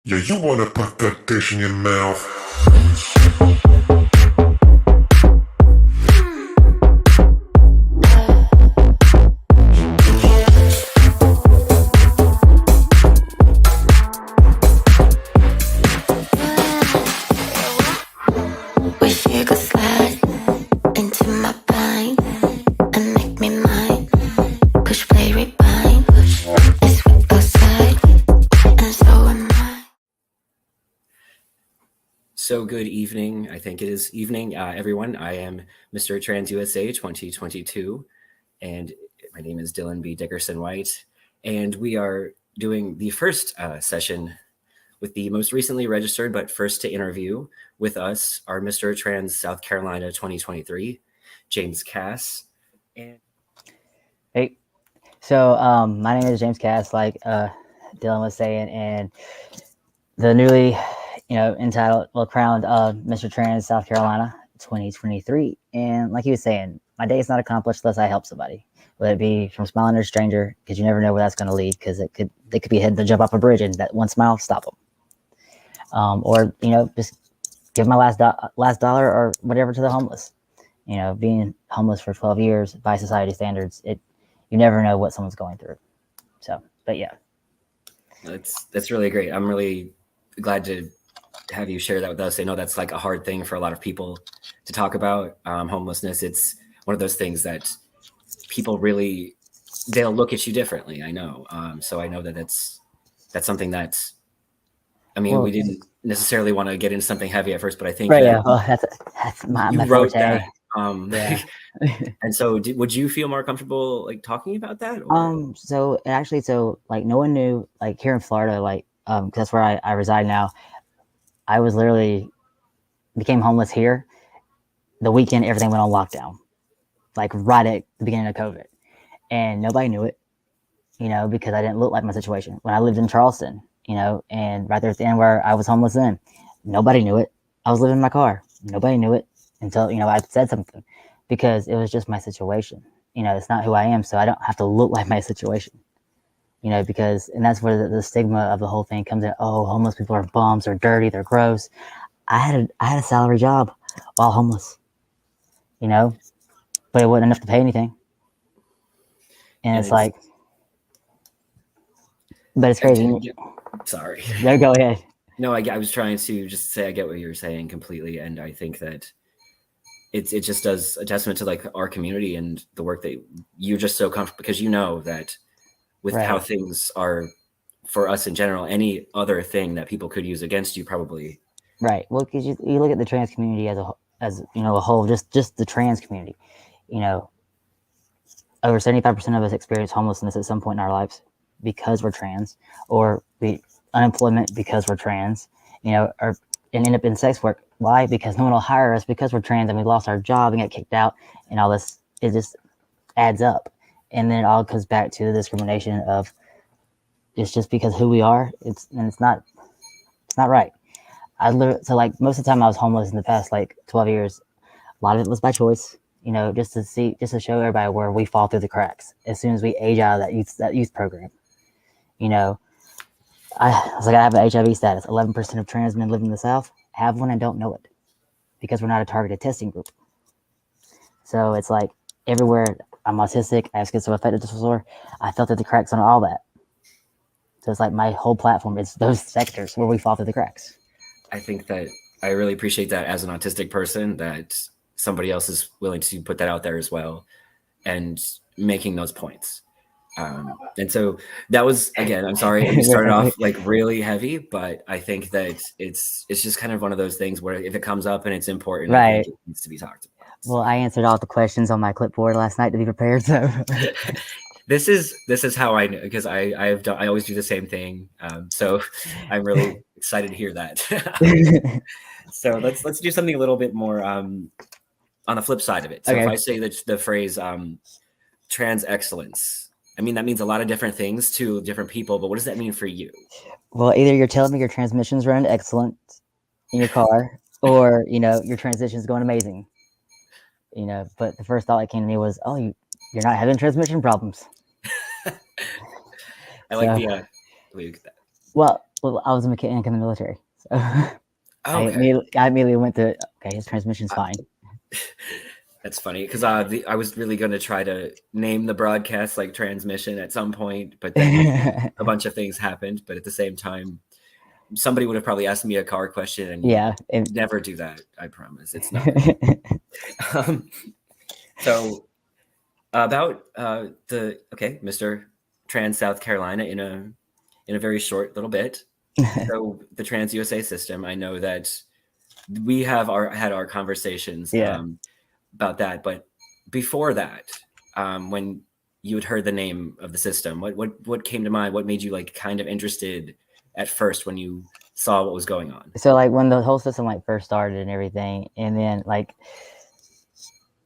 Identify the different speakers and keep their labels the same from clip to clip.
Speaker 1: Yeah, you wanna put that dish in your mouth.
Speaker 2: Wish you could slide into my mind and make me mine. Push play rewind. Let's whip outside, and so am I.
Speaker 3: So good evening. I think it is evening, everyone. I am Mr. Trans USA 2022, and my name is Dylan B. Dickerson White. And we are doing the first session with the most recently registered but first to interview with us, our Mr. Trans South Carolina 2023, James Cass. And
Speaker 4: Hey, my name is James Cass, like Dylan was saying, and the newly, entitled, crowned Mr. Trans South Carolina 2023. And like he was saying, my day is not accomplished unless I help somebody, whether it be from smiling at a stranger, because you never know where that's going to lead, because they could be heading to jump off a bridge, and that one smile stop them. Or just give my last dollar or whatever to the homeless. Being homeless for 12 years by society standards, you never know what someone's going through. So, but yeah.
Speaker 3: That's really great. I'm really glad to have you share that with us. I know that's like a hard thing for a lot of people to talk about. Homelessness. It's one of those things that people really, they'll look at you differently. I know. So I know that's something that's, we didn't necessarily want to get into something heavy at first, but I think
Speaker 4: right. Yeah. Well, that's my
Speaker 3: wrote
Speaker 4: forte.
Speaker 3: that. And so would you feel more comfortable like talking about that? Or?
Speaker 4: So like no one knew, like here in Florida, like, cause that's where I reside now. I was literally became homeless here the weekend everything went on lockdown, like right at the beginning of COVID, and nobody knew it, because I didn't look like my situation. When I lived in Charleston, and right there at the end where I was homeless then, nobody knew it. I was living in my car. Nobody knew it until, I said something, because it was just my situation. It's not who I am, so I don't have to look like my situation. Because, and that's where the stigma of the whole thing comes in. Oh, homeless people are bums, they're dirty, they're gross. I had a salary job while homeless, but it wasn't enough to pay anything. And it's like, but it's crazy.
Speaker 3: Sorry.
Speaker 4: Yeah, go ahead.
Speaker 3: No, I was trying to just say I get what you're saying completely, and I think that it just does a testament to like our community and the work that you're just so comfortable, because you know that with how things are for us in general, any other thing that people could use against you probably.
Speaker 4: Right. Well, because you look at the trans community as a whole, just the trans community, over 75% of us experience homelessness at some point in our lives because we're trans, or unemployment because we're trans, or and end up in sex work. Why? Because no one will hire us because we're trans, and we lost our job and get kicked out, and all this. It just adds up, and then it all comes back to the discrimination of it's just because who we are. It's not right. So like most of the time I was homeless in the past like 12 years. A lot of it was by choice, just to show everybody where we fall through the cracks as soon as we age out of that youth program. I was like, I have an HIV status. 11% of trans men living in the South have one and don't know it because we're not a targeted testing group. So it's like everywhere. I'm autistic. I have schizoaffective disorder. I fell through the cracks on all that. So it's like my whole platform is those sectors where we fall through the cracks.
Speaker 3: I think that I really appreciate that as an autistic person, that somebody else is willing to put that out there as well and making those points. And so that was, again, I'm sorry we started off like really heavy, but I think that it's just kind of one of those things where if it comes up and it's important,
Speaker 4: right,
Speaker 3: I think it needs to be talked about.
Speaker 4: Well, I answered all the questions on my clipboard last night to be prepared. So
Speaker 3: this is how I know, because I always do the same thing. So I'm really excited to hear that. So let's do something a little bit more on the flip side of it. So if I say that the phrase trans excellence, that means a lot of different things to different people, but what does that mean for you?
Speaker 4: Well, either you're telling me your transmission's running excellent in your car, or your transition's going amazing. But the first thought that came to me was, oh, you're not having transmission problems.
Speaker 3: I like the look at that.
Speaker 4: Well, Well, I was a mechanic in the military, so
Speaker 3: Oh, okay.
Speaker 4: I immediately went to okay. His transmission's fine.
Speaker 3: That's funny because I was really going to try to name the broadcast like transmission at some point, but then a bunch of things happened. But at the same time, somebody would have probably asked me a car question, and
Speaker 4: Yeah,
Speaker 3: never do that. I promise. It's not. So about Mr. Trans South Carolina in a very short little bit. So the Trans USA system. I know that we have had our conversations.
Speaker 4: Yeah.
Speaker 3: About that, but before that, when you had heard the name of the system, what came to mind? What made you like kind of interested at first when you saw what was going on?
Speaker 4: So like when the whole system like first started and everything, and then like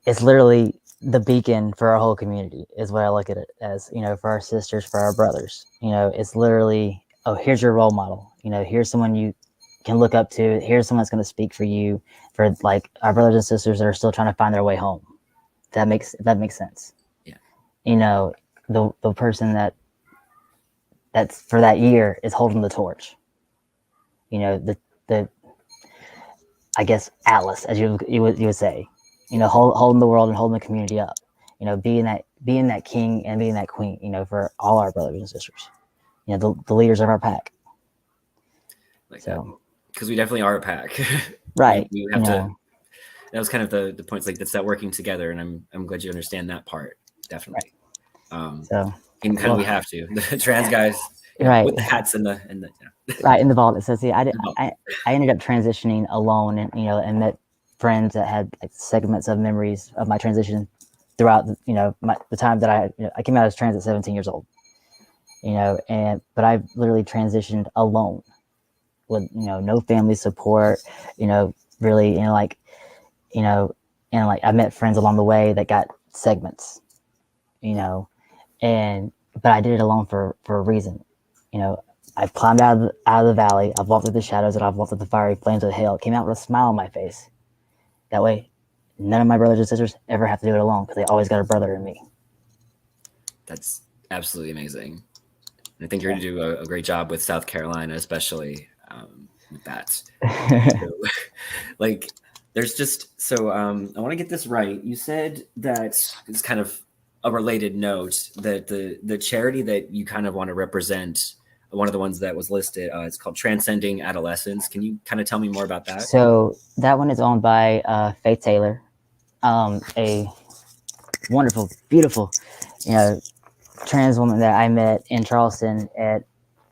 Speaker 4: it's literally the beacon for our whole community is what I look at it as, you know, for our sisters, for our brothers. You know, it's literally, oh, here's your role model. You know, here's someone you can look up to. Here's someone that's going to speak for you, for like our brothers and sisters that are still trying to find their way home. That makes sense.
Speaker 3: Yeah.
Speaker 4: You know, the person that's for that year is holding the torch. You know, the I guess Atlas, as you would say, you know, holding the world and holding the community up. You know, being that king and being that queen. You know, for all our brothers and sisters. You know, the leaders of our pack.
Speaker 3: Like
Speaker 4: so,
Speaker 3: because we definitely are a pack,
Speaker 4: right?
Speaker 3: we have to. That was kind of the points, like that's that working together, and I'm glad you understand that part. Definitely. Right. And kind of we have to the trans guys,
Speaker 4: right,
Speaker 3: with the hats and the
Speaker 4: right in the vault. So see, I ended up transitioning alone, and you know, and met friends that had like segments of memories of my transition throughout the time that I came out as trans at 17 years old. You know, but I literally transitioned alone with no family support. You know, really, and like I met friends along the way that got segments. You know, but I did it alone for a reason. You know, I've climbed out of the valley. I've walked through the shadows, and I've walked through the fiery flames of hell. Came out with a smile on my face. That way, none of my brothers and sisters ever have to do it alone because they always got a brother in me.
Speaker 3: That's absolutely amazing. I think you're going to do a great job with South Carolina, especially with that. So, like, there's just so I want to get this right. You said that it's kind of a related note that the charity that you kind of want to represent, one of the ones that was listed, it's called Transcending Adolescence. Can you kind of tell me more about that?
Speaker 4: So that one is owned by Faith Taylor, a wonderful, beautiful, trans woman that I met in Charleston at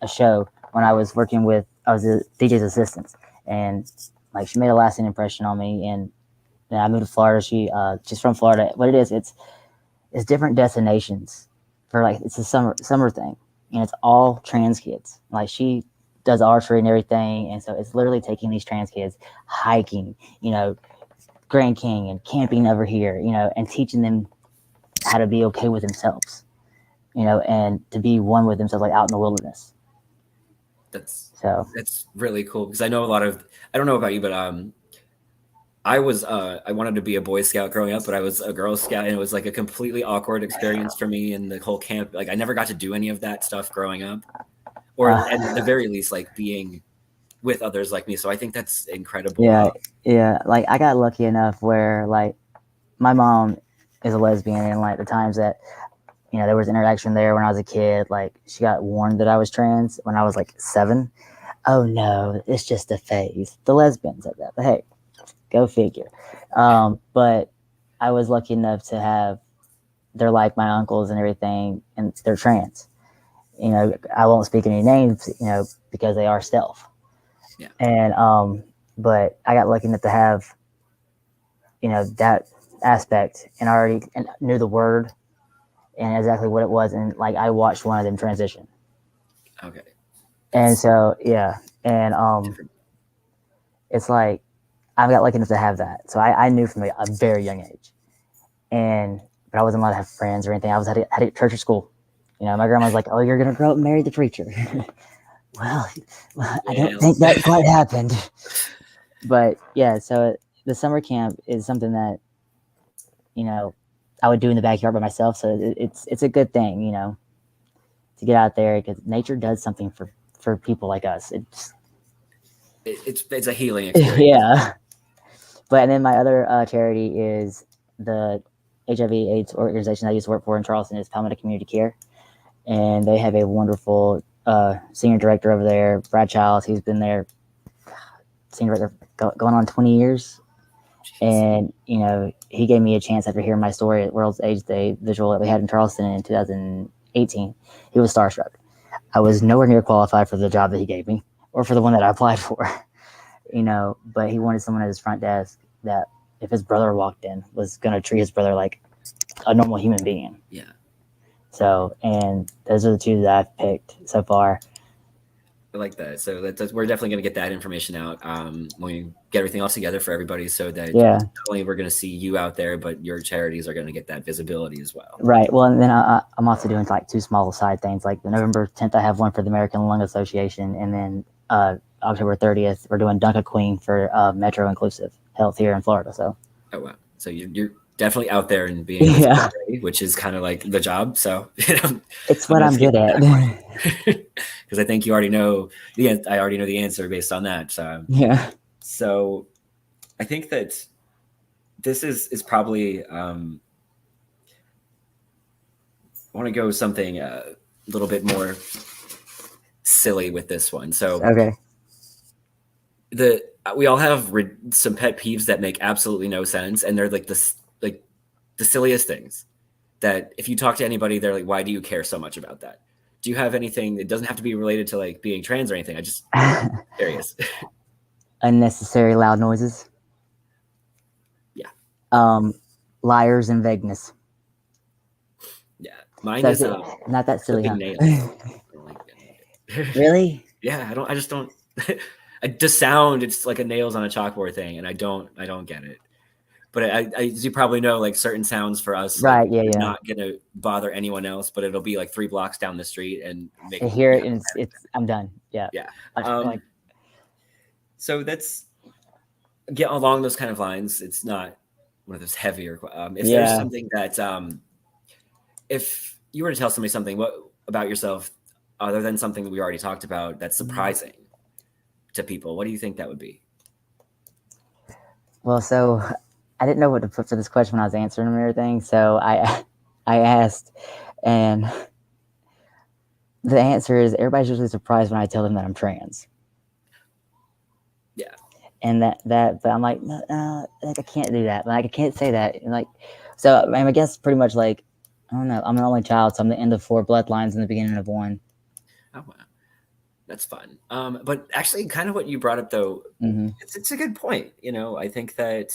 Speaker 4: a show when I was I was a DJ's assistant, and like she made a lasting impression on me. And then I moved to Florida. She's from Florida. What it is, it's different destinations for like it's a summer thing, and it's all trans kids. Like she does archery and everything, and so it's literally taking these trans kids hiking, Grand Canyon, camping over here, and teaching them how to be okay with themselves. And to be one with themselves, like out in the wilderness. That's
Speaker 3: really cool because I know I don't know about you, but I wanted to be a Boy Scout growing up, but I was a Girl Scout, and it was like a completely awkward experience for me in the whole camp. Like I never got to do any of that stuff growing up, or at the very least, like being with others like me. So I think that's incredible.
Speaker 4: Yeah. Like I got lucky enough where like my mom is a lesbian, and like the times that there was interaction there when I was a kid. Like she got warned that I was trans when I was like 7. Oh no, it's just a phase. The lesbians said that, but hey, go figure. But I was lucky enough to have, they're like my uncles and everything, and they're trans. I won't speak any names, because they are stealth.
Speaker 3: Yeah.
Speaker 4: And but I got lucky enough to have, that aspect, and I already knew the word and exactly what it was, and like I watched one of them transition.
Speaker 3: Okay.
Speaker 4: And so and it's like I got lucky enough to have that, so I knew from a very young age, but I wasn't allowed to have friends or anything. I was had to church or school. My grandma was like, "Oh, you're gonna grow up and marry the preacher." well, I don't think that quite happened. But yeah, so the summer camp is something that I would do in the backyard by myself. So it's a good thing, to get out there, because nature does something for people like us.
Speaker 3: It's a healing experience.
Speaker 4: Yeah. But and then my other charity is the HIV/AIDS organization I used to work for in Charleston is Palmetto Community Care, and they have a wonderful senior director over there, Brad Childs. He's been there, senior director, going on 20 years. And, you know, he gave me a chance after hearing my story at World's AIDS Day visual that we had in Charleston in 2018. He was starstruck. I was nowhere near qualified for the job that he gave me or for the one that I applied for, you know, but he wanted someone at his front desk that if his brother walked in was going to treat his brother like a normal human being.
Speaker 3: Yeah.
Speaker 4: So, and those are the two that I've picked so far.
Speaker 3: I like that. So we're definitely going to get that information out when we get everything else together for everybody, so that not only we're going to see you out there, but your charities are going to get that visibility as well.
Speaker 4: Right. Well, and then I'm also doing like two small side things. Like the November 10th, I have one for the American Lung Association, and then October 30th, we're doing Dunk a Queen for Metro Inclusive Health here in Florida. So.
Speaker 3: Oh wow! So you're definitely out there and being ready, which is kind of like the job. So
Speaker 4: it's what I'm good at.
Speaker 3: Because I think you already know I already know the answer based on that. So
Speaker 4: yeah.
Speaker 3: So I think that this is probably I want to go something a little bit more silly with this one. So
Speaker 4: okay.
Speaker 3: We all have some pet peeves that make absolutely no sense, and they're like the silliest things that if you talk to anybody, they're like, why do you care so much about that? Do you have anything? It doesn't have to be related to like being trans or anything. I just curious.
Speaker 4: Unnecessary loud noises.
Speaker 3: Yeah.
Speaker 4: Liars and vagueness.
Speaker 3: Yeah. Mine
Speaker 4: so
Speaker 3: is
Speaker 4: not that silly. Huh?
Speaker 3: Like
Speaker 4: really?
Speaker 3: Yeah. I just don't. The sound, it's like a nails on a chalkboard thing, and I don't get it. But as you probably know, like certain sounds for us,
Speaker 4: right?
Speaker 3: Like,
Speaker 4: yeah.
Speaker 3: Not gonna bother anyone else, but it'll be like 3 blocks down the street and make.
Speaker 4: I hear it, and it's I'm done. Yeah.
Speaker 3: Yeah. So that's get along those kind of lines. It's not one of those heavier. If there's something that, if you were to tell somebody something about yourself, other than something that we already talked about, that's surprising to people, what do you think that would be?
Speaker 4: Well, so I didn't know what to put for this question when I was answering them and everything. So I asked, and the answer is everybody's usually surprised when I tell them that I'm trans.
Speaker 3: Yeah.
Speaker 4: And but I'm like, no, like I can't do that. Like I can't say that. And like, so I guess pretty much like, I don't know. I'm an only child, so I'm the end of 4 bloodlines and the beginning of 1.
Speaker 3: Oh wow, that's fun. But actually, kind of what you brought up though, it's a good point. You know, I think that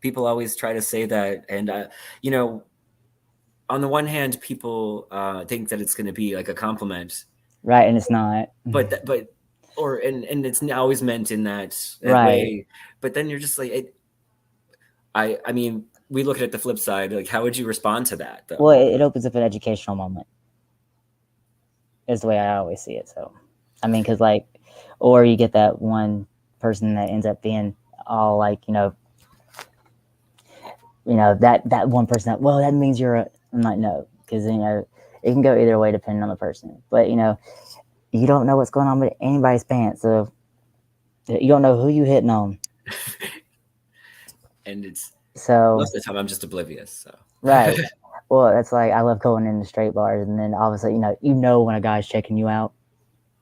Speaker 3: people always try to say that, and you know, on the one hand, people think that it's going to be like a compliment,
Speaker 4: right? And it's not.
Speaker 3: But it's always meant in that way. But then you're just like, I mean, we look at the flip side. Like, how would you respond to that? Though?
Speaker 4: Well, it opens up an educational moment. Is the way I always see it. So, I mean, because like, or you get that one person that ends up being all like, you know, that one person that, well, that means I'm like, no, because, you know, it can go either way depending on the person. But, you know, you don't know what's going on with anybody's pants. So you don't know who you hitting on.
Speaker 3: And
Speaker 4: so
Speaker 3: most of the time I'm just oblivious. So
Speaker 4: right. Well, that's like, I love going into straight bars, and then obviously, you know when a guy's checking you out,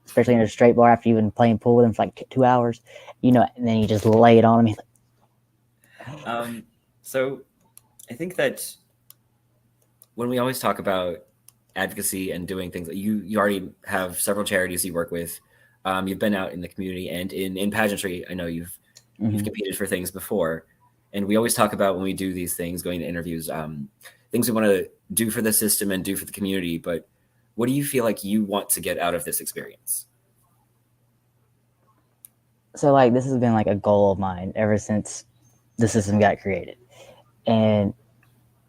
Speaker 4: especially in a straight bar after you've been playing pool with him for like 2 hours, you know, and then you just lay it on him.
Speaker 3: So I think that when we always talk about advocacy and doing things, you already have several charities you work with. You've been out in the community and in pageantry. I know you've competed for things before, and we always talk about when we do these things, going to interviews, things we want to do for the system and do for the community. But what do you feel like you want to get out of this experience?
Speaker 4: So like, this has been like a goal of mine ever since the system got created. And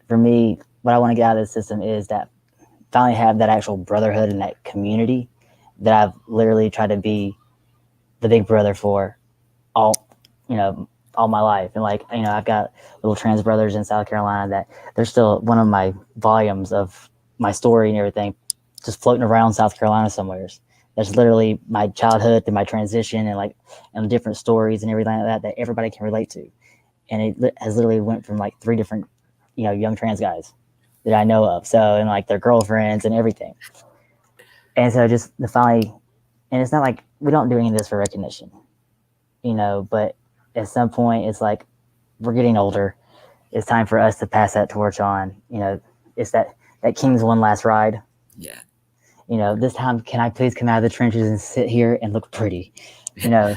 Speaker 4: for me, what I want to get out of the system is that finally have that actual brotherhood and that community that I've literally tried to be the big brother for all my life. And like, you know, I've got little trans brothers in South Carolina that they're still one of my volumes of my story and everything just floating around South Carolina somewhere That's literally my childhood through my transition and different stories and everything like that everybody can relate to. And it has literally went from like 3 different, young trans guys that I know of. So, and like their girlfriends and everything. And so just the finally, and it's not like we don't do any of this for recognition, but at some point it's like we're getting older. It's time for us to pass that torch on. It's that King's one last ride.
Speaker 3: Yeah.
Speaker 4: This time, can I please come out of the trenches and sit here and look pretty?
Speaker 3: Yeah,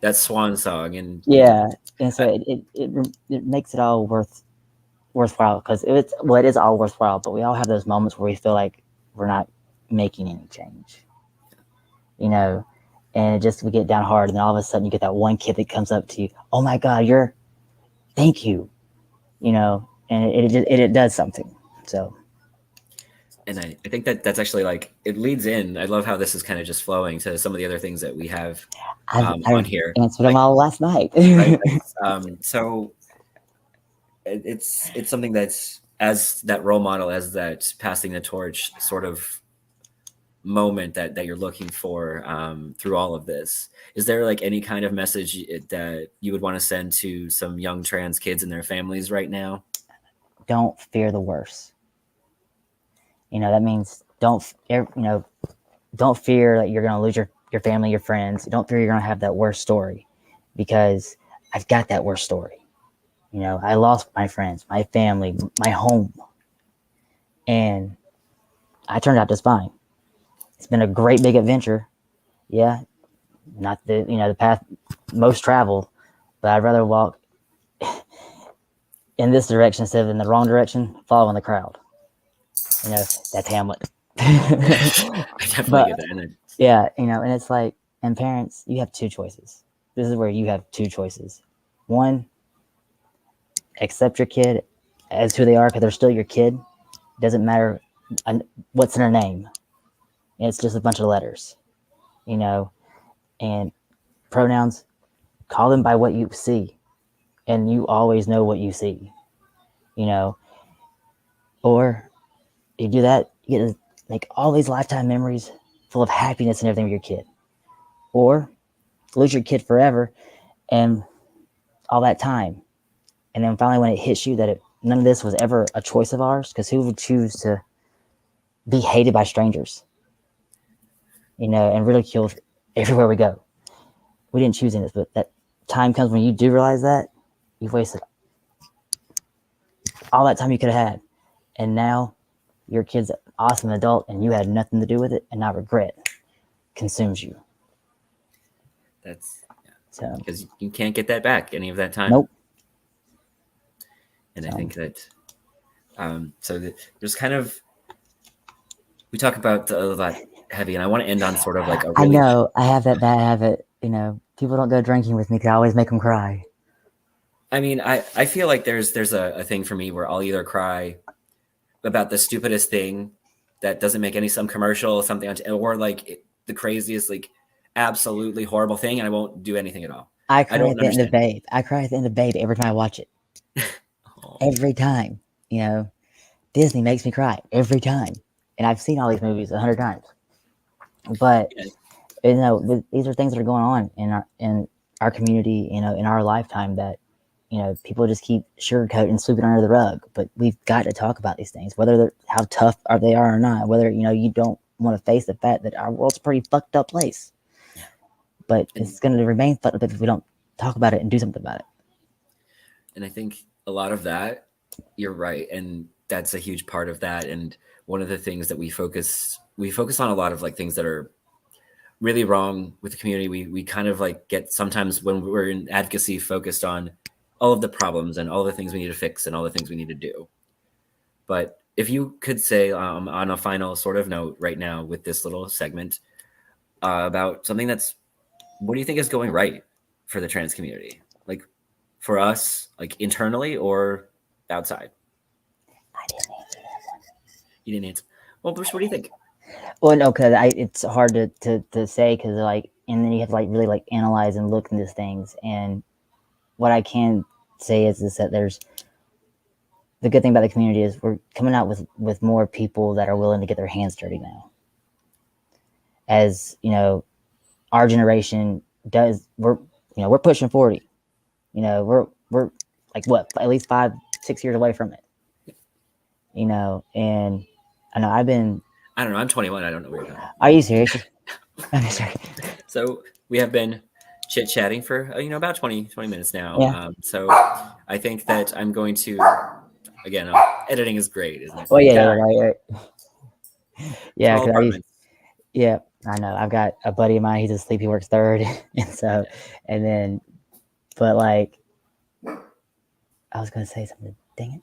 Speaker 3: that swan song. And
Speaker 4: yeah. And so it makes it all worthwhile, because it is all worthwhile, but we all have those moments where we feel like we're not making any change, and we get down hard, and then all of a sudden you get that one kid that comes up to you, oh my God, thank you, and it does something. So.
Speaker 3: And I think that's actually like, it leads in. I love how this is kind of just flowing to some of the other things that we have on here.
Speaker 4: Answered them all last night.
Speaker 3: Right? So it's something that's, as that role model, as that passing the torch sort of moment that you're looking for through all of this. Is there like any kind of message that you would want to send to some young trans kids and their families right now?
Speaker 4: Don't fear the worst. That means don't fear that you're going to lose your family, your friends. Don't fear you're going to have that worst story, because I've got that worst story. I lost my friends, my family, my home, and I turned out just fine. It's been a great big adventure. Yeah. Not the path most traveled, but I'd rather walk in this direction instead of in the wrong direction, following the crowd. That's Hamlet.
Speaker 3: I definitely get that.
Speaker 4: Yeah, and it's like, and parents, you have 2 choices. This is where you have 2 choices. One, accept your kid as who they are, because they're still your kid. Doesn't matter what's in their name. It's just a bunch of letters, and pronouns, call them by what you see, and you always know what you see, or you do that, you get to make all these lifetime memories full of happiness and everything with your kid. Or lose your kid forever and all that time. And then finally when it hits you that none of this was ever a choice of ours, because who would choose to be hated by strangers? And ridiculed everywhere we go. We didn't choose any of this, but that time comes when you do realize that you've wasted all that time you could have had. And now your kid's an awesome adult and you had nothing to do with it, and now regret consumes you.
Speaker 3: That's
Speaker 4: so,
Speaker 3: because you can't get that back, any of that time.
Speaker 4: Nope.
Speaker 3: And I think that there's kind of, we talk about that heavy, and I want to end on sort of like a really,
Speaker 4: I know I have that bad habit. People don't go drinking with me because I always make them cry.
Speaker 3: I mean, I feel like there's a thing for me where I'll either cry about the stupidest thing that doesn't make some commercial, something, or like the craziest, like absolutely horrible thing, and I won't do anything at all.
Speaker 4: I cry at the end of Babe. I cry at the end of Babe every time I watch it.
Speaker 3: Oh.
Speaker 4: Every time. Disney makes me cry every time. And I've seen all these movies 100 times. But these are things that are going on in our community, in our lifetime, that people just keep sugarcoating and sweeping under the rug. But we've got to talk about these things, whether how tough they are or not, whether you don't want to face the fact that our world's a pretty fucked up place.
Speaker 3: Yeah.
Speaker 4: But it's going to remain fucked up if we don't talk about it and do something about it.
Speaker 3: And I think a lot of that, you're right, and that's a huge part of that. And one of the things that we focus on a lot of like things that are really wrong with the community. We kind of like get, sometimes when we're in advocacy, focused on all of the problems and all the things we need to fix and all the things we need to do. But if you could say on a final sort of note right now with this little segment about something what do you think is going right for the trans community? Like for us, like internally or outside?
Speaker 4: I didn't answer that one.
Speaker 3: You didn't answer. Well, Bruce, what do you think?
Speaker 4: Well, no, because it's hard to say, because and then you have to really analyze and look into things. And what I can say is that there's, the good thing about the community is we're coming out with more people that are willing to get their hands dirty now. as our generation does. We're pushing 40. We're like what, at least 5-6 years away from it. And I know
Speaker 3: I don't know. I'm 21. I don't know what you're talking about.
Speaker 4: Are you serious? I'm sorry.
Speaker 3: So we have been chit-chatting for about 20 minutes now.
Speaker 4: Yeah.
Speaker 3: So I think that I'm going to, again, editing is great, isn't it?
Speaker 4: Well, yeah, right. Yeah,
Speaker 3: Small
Speaker 4: 'cause
Speaker 3: apartments.
Speaker 4: yeah, I know. I've got a buddy of mine. He's asleep. He works third, but like, I was gonna say something. Dang it.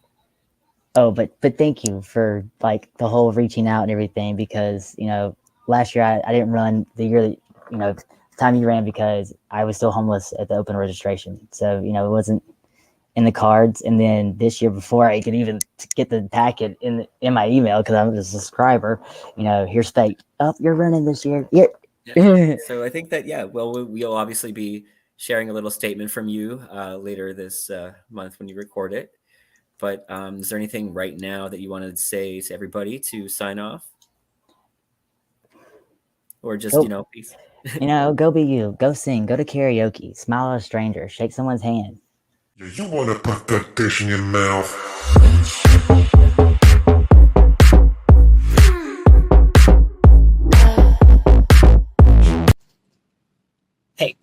Speaker 4: Oh, but thank you for like the whole reaching out and everything, because last year I didn't run the year that the time you ran, because I was still homeless at the open registration, so it wasn't in the cards. And then this year, before I could even get the packet in my email, because I was a subscriber, here's fate. Oh, you're running this year. Yeah.
Speaker 3: So I think that we'll obviously be sharing a little statement from you later this month when you record it. But is there anything right now that you wanted to say to everybody to sign off? Or just, peace?
Speaker 4: Go be you. Go sing. Go to karaoke. Smile at a stranger. Shake someone's hand.
Speaker 1: Yeah, you wanna put that dish in your mouth.
Speaker 5: Hey,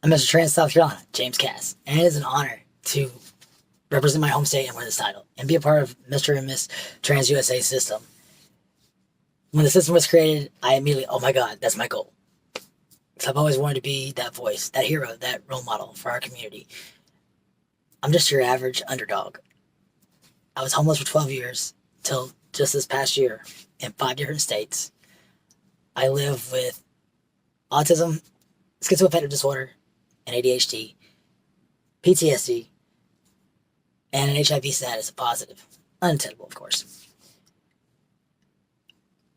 Speaker 5: I'm Mr. Trans South Carolina, James Cass, and it is an honor to represent my home state and win this title and be a part of Mr. and Miss Trans USA system. When the system was created, I immediately, oh my God, that's my goal. Because I've always wanted to be that voice, that hero, that role model for our community. I'm just your average underdog. I was homeless for 12 years till just this past year in 5 different states. I live with autism, schizoaffective disorder, and ADHD, PTSD, and an HIV status of positive. Unattainable, of course.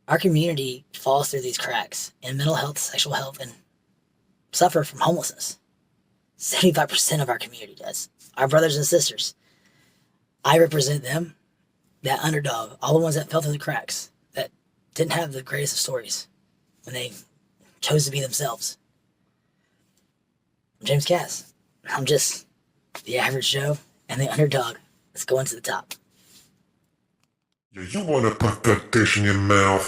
Speaker 5: Our community falls through these cracks in mental health, sexual health, and suffer from homelessness. 75% of our community does. Our brothers and sisters. I represent them, that underdog, all the ones that fell through the cracks, that didn't have the greatest of stories when they chose to be themselves. I'm James Cass. I'm just the average Joe and the underdog that's going to the top.
Speaker 1: Yeah, you wanna put that dish in your mouth.